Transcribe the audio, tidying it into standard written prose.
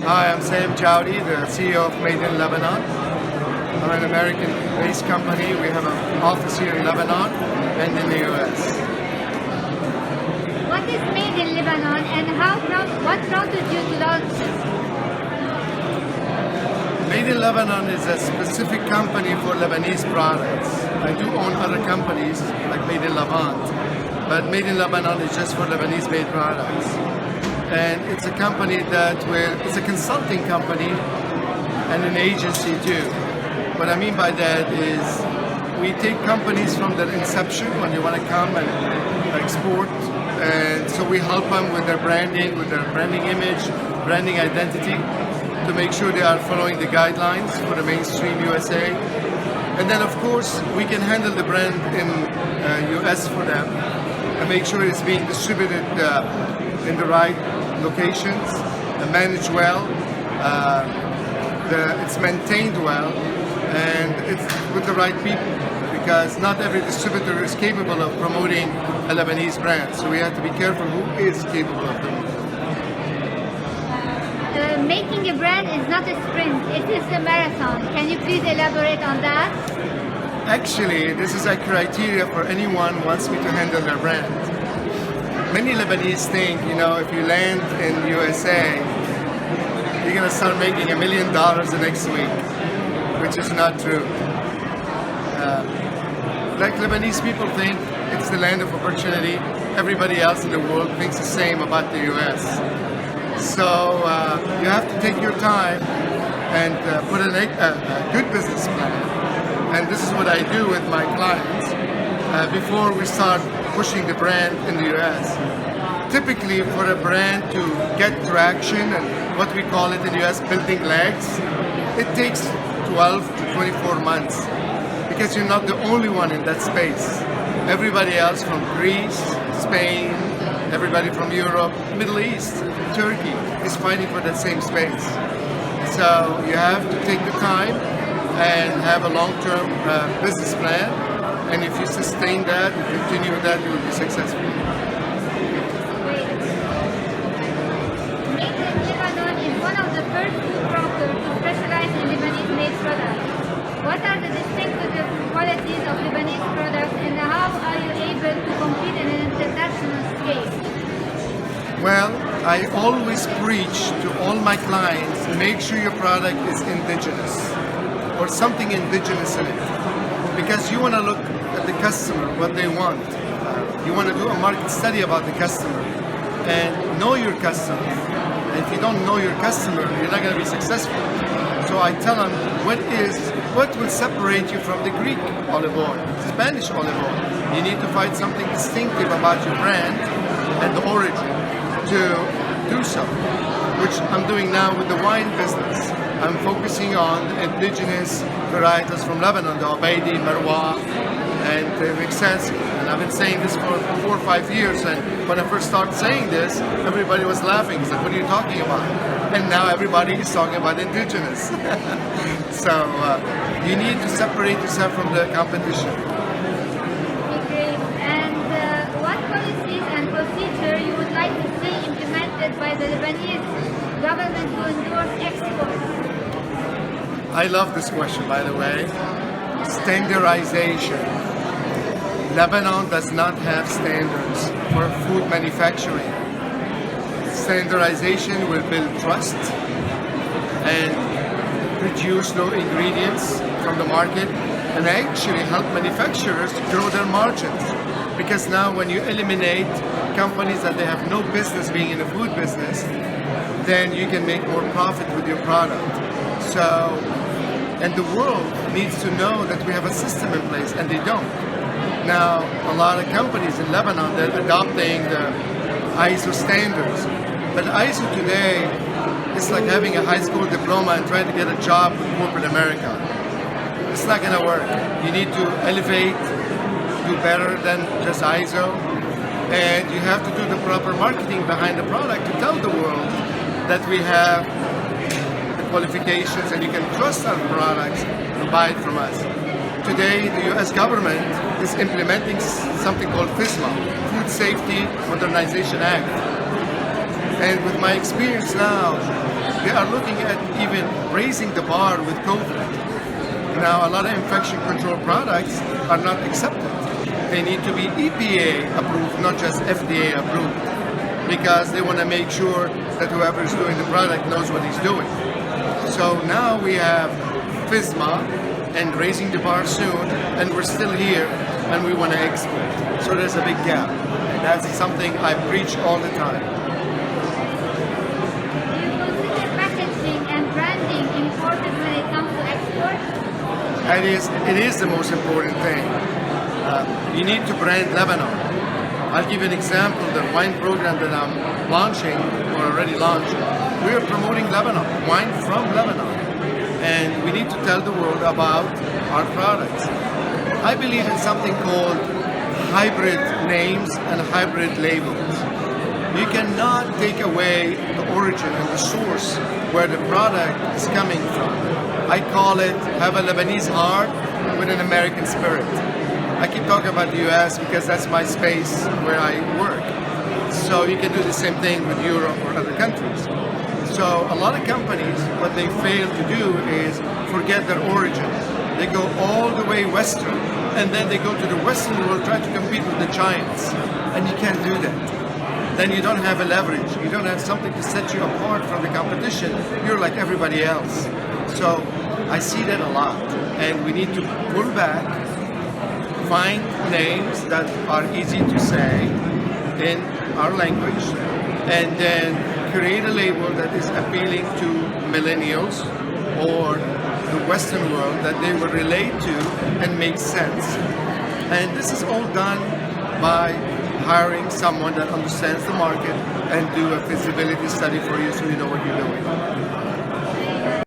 Hi, I'm Jaoude, the CEO of Made in Lebanon. I'm an American-based company. We have an office here in Lebanon and in the US. What is Made in Lebanon and what prompted you to launch it? Made in Lebanon is a specific company for Lebanese products. I do own other companies like Made in Levant, but Made in Lebanon is just for Lebanese-made products. And it's a company it's a consulting company and an agency too. What I mean by that is we take companies from their inception when they want to come and export, and so we help them with their branding image, branding identity, to make sure they are following the guidelines for the mainstream USA. And then of course we can handle the brand in US for them and make sure it's being distributed in the right locations, managed well, it's maintained well, and it's with the right people, because not every distributor is capable of promoting a Lebanese brand, so we have to be careful who is capable of doing it. Making a brand is not a sprint, it is a marathon. Can you please elaborate on that? Actually, this is a criteria for anyone who wants me to handle their brand. Many Lebanese think, if you land in USA, you're going to start making $1 million the next week, which is not true. Like Lebanese people think it's the land of opportunity. Everybody else in the world thinks the same about the US. So you have to take your time and put a good business plan. And this is what I do with my clients before we start pushing the brand in the US. Typically, for a brand to get traction, and what we call it in the US, building legs, it takes 12 to 24 months, because you're not the only one in that space. Everybody else from Greece, Spain, everybody from Europe, Middle East, Turkey is fighting for that same space. So you have to take the time and have a long-term business plan, and if you sustain that and continue with that, you will be successful. Made in Lebanon is one of the first food brokers to specialize in Lebanese-made products. What are the distinctive qualities of Lebanese products, and how are you able to compete in an international scale? Well, I always preach to all my clients, make sure your product is indigenous or something indigenous in it, because you want to look at the customer, what they want. You want to do a market study about the customer and know your customer. And if you don't know your customer, you're not going to be successful. So I tell them what will separate you from the Greek olive oil, Spanish olive oil. You need to find something distinctive about your brand and the origin to do so, which I'm doing now with the wine business. I'm focusing on indigenous varietals from Lebanon, the Obeidi, Marwa, and the Mixensi. And I've been saying this for 4 or 5 years, and when I first started saying this, everybody was laughing. It's like, what are you talking about? And now everybody is talking about indigenous. So you need to separate yourself from the competition. Okay, great. And what policies and procedure you would like to see implemented by the Lebanese government to endorse exports? I love this question, by the way. Standardization. Lebanon does not have standards for food manufacturing. Standardization will build trust and reduce low ingredients from the market, and actually help manufacturers to grow their margins. Because now when you eliminate companies that they have no business being in the food business, then you can make more profit with your product. So, and the world needs to know that we have a system in place, and they don't. Now, a lot of companies in Lebanon, they're adopting the ISO standards. But ISO today is like having a high school diploma and trying to get a job with corporate America. It's not going to work. You need to elevate, do better than just ISO, and you have to do the proper marketing behind the product to tell the world that we have the qualifications and you can trust our products and buy it from us. Today, the US government is implementing something called FSMA, Food Safety Modernization Act. And with my experience now They are looking at even raising the bar with COVID. Now, a lot of infection control products are not accepted. They need to be EPA approved, not just FDA approved, because they want to make sure that whoever is doing the product knows what he's doing. So now we have FISMA and raising the bar soon, and we're still here, and we want to export. So there's a big gap. That's something I preach all the time. Do you consider packaging and branding important when it comes to export? It is the most important thing. You need to brand Lebanon. I'll give you an example. The wine program that I'm launching, or already launched, we are promoting Lebanon, wine from Lebanon. And we need to tell the world about our products. I believe in something called hybrid names and hybrid labels. You cannot take away the origin and the source where the product is coming from. I call it have a Lebanese heart with an American spirit. I keep talking about the US because that's my space where I work. So you can do the same thing with Europe or other countries. So a lot of companies, what they fail to do is forget their origin. They go all the way Western, and then they go to the Western world trying to compete with the giants. And you can't do that. Then you don't have a leverage. You don't have something to set you apart from the competition. You're like everybody else. So I see that a lot. And we need to pull back, find names that are easy to say in our language, and then create a label that is appealing to millennials or the Western world that they will relate to and make sense. And this is all done by hiring someone that understands the market and do a feasibility study for you so you know what you're doing.